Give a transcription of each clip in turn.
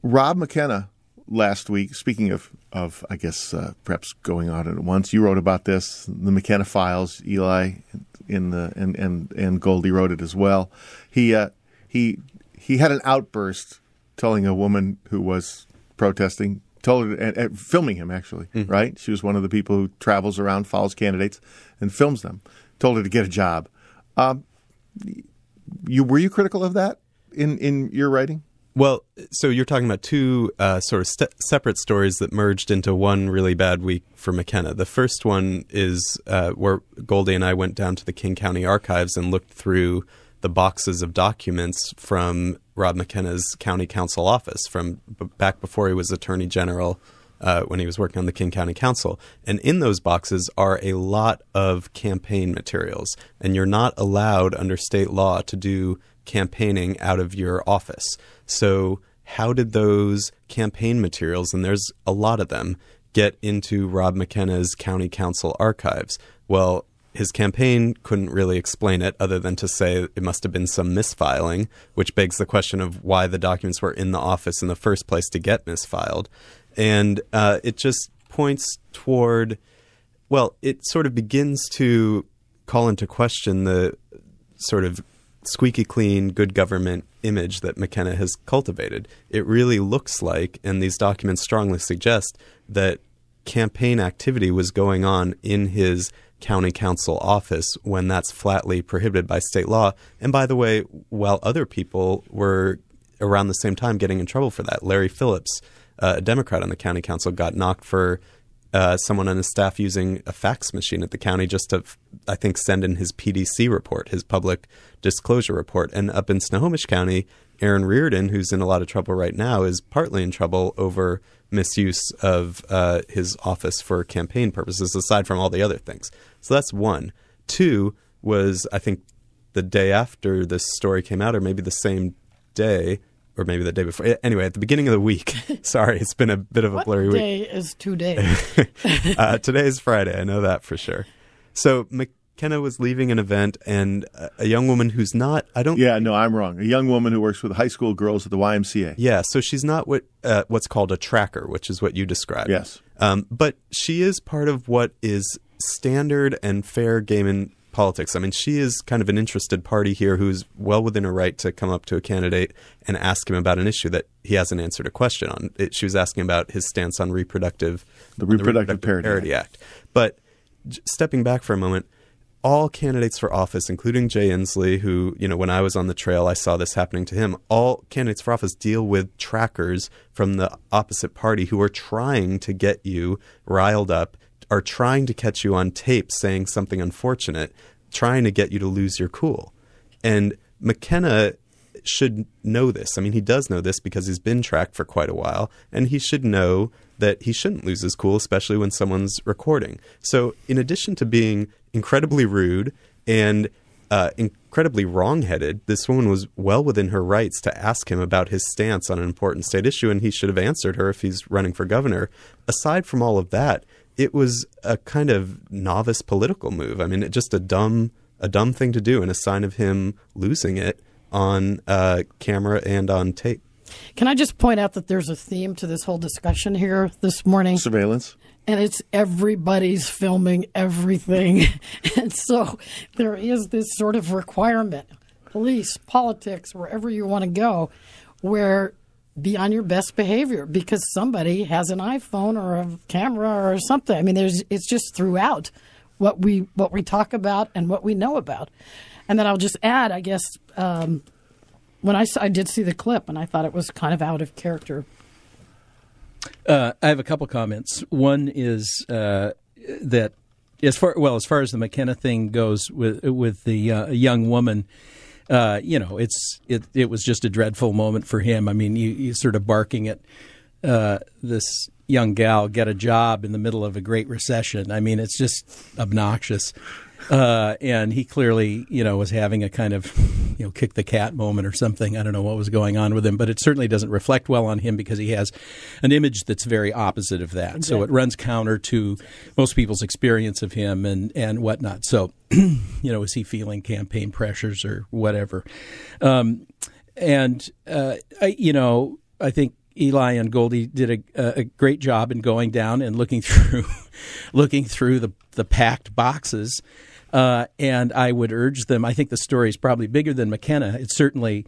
Rob McKenna last week, speaking of I guess perhaps going on at once, you wrote about this, the McKenna files. Eli and Goldie wrote it as well. He had an outburst telling a woman who was protesting, told her, and filming him actually, right? She was one of the people who travels around, follows candidates, and films them. Told her to get a job. Were you critical of that in your writing? Well, so you're talking about two sort of separate stories that merged into one really bad week for McKenna. The first one is where Goldie and I went down to the King County Archives and looked through the boxes of documents from Rob McKenna's county council office from back before he was Attorney General when he was working on the King County Council. And in those boxes are a lot of campaign materials. And you're not allowed under state law to do campaigning out of your office. So how did those campaign materials, and there's a lot of them, get into Rob McKenna's county council archives? Well, his campaign couldn't really explain it other than to say it must have been some misfiling, which begs the question of why the documents were in the office in the first place to get misfiled. And it just points toward, well, it sort of begins to call into question the sort of squeaky clean, good government image that McKenna has cultivated. It really looks like, and these documents strongly suggest, that campaign activity was going on in his county council office when that's flatly prohibited by state law. And by the way, while other people were around the same time getting in trouble for that. Larry Phillips, a Democrat on the county council, got knocked for someone on his staff using a fax machine at the county just to, I think, send in his PDC report, his public disclosure report. And up in Snohomish County, Aaron Reardon, who's in a lot of trouble right now, is partly in trouble over misuse of his office for campaign purposes, aside from all the other things. So that's one. Two was, I think, the day after this story came out, or maybe the same day, or maybe the day before. Anyway, at the beginning of the week. Sorry, it's been a bit of a blurry week. What day is today? Today is Friday. I know that for sure. So McKenna was leaving an event, and a young woman who's not, Yeah, no, I'm wrong. A young woman who works with high school girls at the YMCA. Yeah, so she's not what's called a tracker, which is what you described. Yes. But she is part of what is standard and fair game in politics. I mean, she is kind of an interested party here who's well within her right to come up to a candidate and ask him about an issue that he hasn't answered a question on. She was asking about his stance on the Reproductive Parity Act. But stepping back for a moment, all candidates for office, including Jay Inslee, who, when I was on the trail, I saw this happening to him. All candidates for office deal with trackers from the opposite party who are trying to get you riled up, are trying to catch you on tape saying something unfortunate, trying to get you to lose your cool. And McKenna should know this. I mean, he does know this because he's been tracked for quite a while, and he should know that he shouldn't lose his cool, especially when someone's recording. So in addition to being incredibly rude and incredibly wrong-headed, this woman was well within her rights to ask him about his stance on an important state issue, and he should have answered her if he's running for governor. Aside from all of that, it was a kind of novice political move. I mean, just a dumb thing to do, and a sign of him losing it on camera and on tape. Can I just point out that there's a theme to this whole discussion here this morning? Surveillance. And it's everybody's filming everything. And so there is this sort of requirement, police, politics, wherever you want to go, where be on your best behavior because somebody has an iPhone or a camera or something. I mean, it's just throughout what we talk about and what we know about. And then I'll just add, I guess, when I did see the clip and I thought it was kind of out of character. I have a couple comments. One is that as far as the McKenna thing goes with the young woman, it was just a dreadful moment for him. I mean, you sort of barking at this young gal get a job in the middle of a great recession. I mean, it's just obnoxious. And he clearly, was having a kind of, kick the cat moment or something. I don't know what was going on with him, but it certainly doesn't reflect well on him because he has an image that's very opposite of that. Exactly. So it runs counter to most people's experience of him and whatnot. So, is he feeling campaign pressures or whatever? I think Eli and Goldie did a great job in going down and looking through the packed boxes. And I would urge them. I think the story is probably bigger than McKenna. It's certainly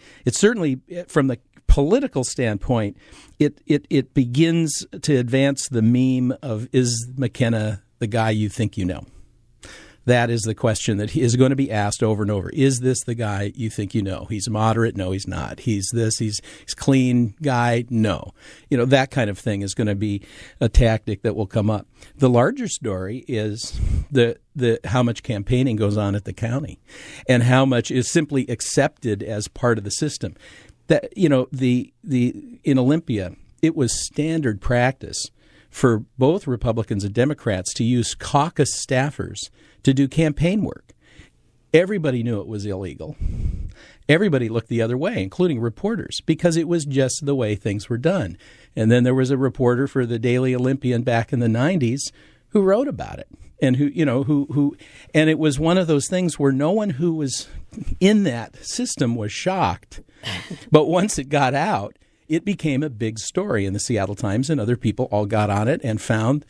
from the political standpoint, it begins to advance the meme of, is McKenna the guy you think you know? That is the question that is going to be asked over and over. Is this the guy you think you know? He's moderate. No, he's not. He's clean guy. No. That kind of thing is going to be a tactic that will come up. The larger story is the how much campaigning goes on at the county and how much is simply accepted as part of the system. That, in Olympia, it was standard practice for both Republicans and Democrats to use caucus staffers to do campaign work. Everybody knew it was illegal. Everybody looked the other way, including reporters, because it was just the way things were done. And then there was a reporter for the Daily Olympian back in the 90s who wrote about it. And and it was one of those things where no one who was in that system was shocked. But once it got out, it became a big story, and the Seattle Times and other people all got on it and found,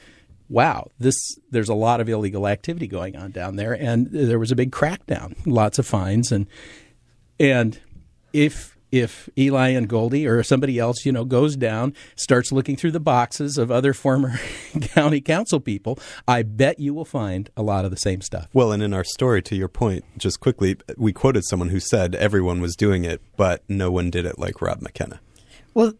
wow, there's a lot of illegal activity going on down there, and there was a big crackdown, lots of fines, and if Eli and Goldie or somebody else, goes down, starts looking through the boxes of other former county council people, I bet you will find a lot of the same stuff. Well, and in our story, to your point, just quickly, we quoted someone who said everyone was doing it, but no one did it like Rob McKenna. Well,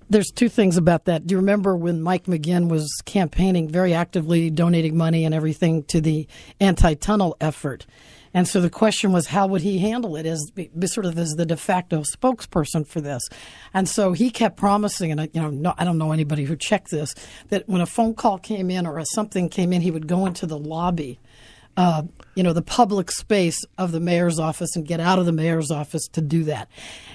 there's two things about that. Do you remember when Mike McGinn was campaigning very actively, donating money and everything to the anti-tunnel effort? And so the question was, how would he handle it as sort of as the de facto spokesperson for this? And so he kept promising, and I don't know anybody who checked this, that when a phone call came in or something came in, he would go into the lobby, the public space of the mayor's office and get out of the mayor's office to do that.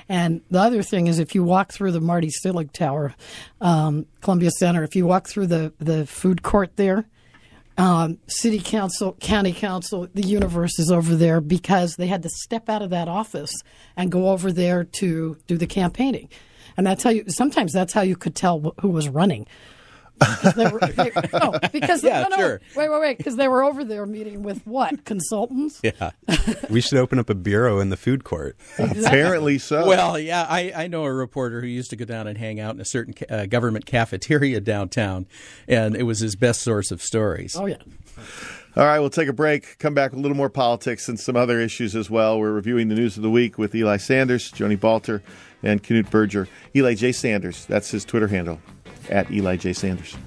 And the other thing is, if you walk through the Marty Selig Tower, Columbia Center, if you walk through the food court there, city council, county council, the universe is over there because they had to step out of that office and go over there to do the campaigning. And sometimes that's how you could tell who was running. Because they were over there meeting with what? Consultants? Yeah. We should open up a bureau in the food court. Exactly. Apparently so. Well, yeah, I know a reporter who used to go down and hang out in a certain government cafeteria downtown, and it was his best source of stories. Oh, yeah. All right, we'll take a break, come back with a little more politics and some other issues as well. We're reviewing the news of the week with Eli Sanders, Joni Balter, and Knute Berger. Eli J. Sanders, that's his Twitter handle, @Eli J. Sanders.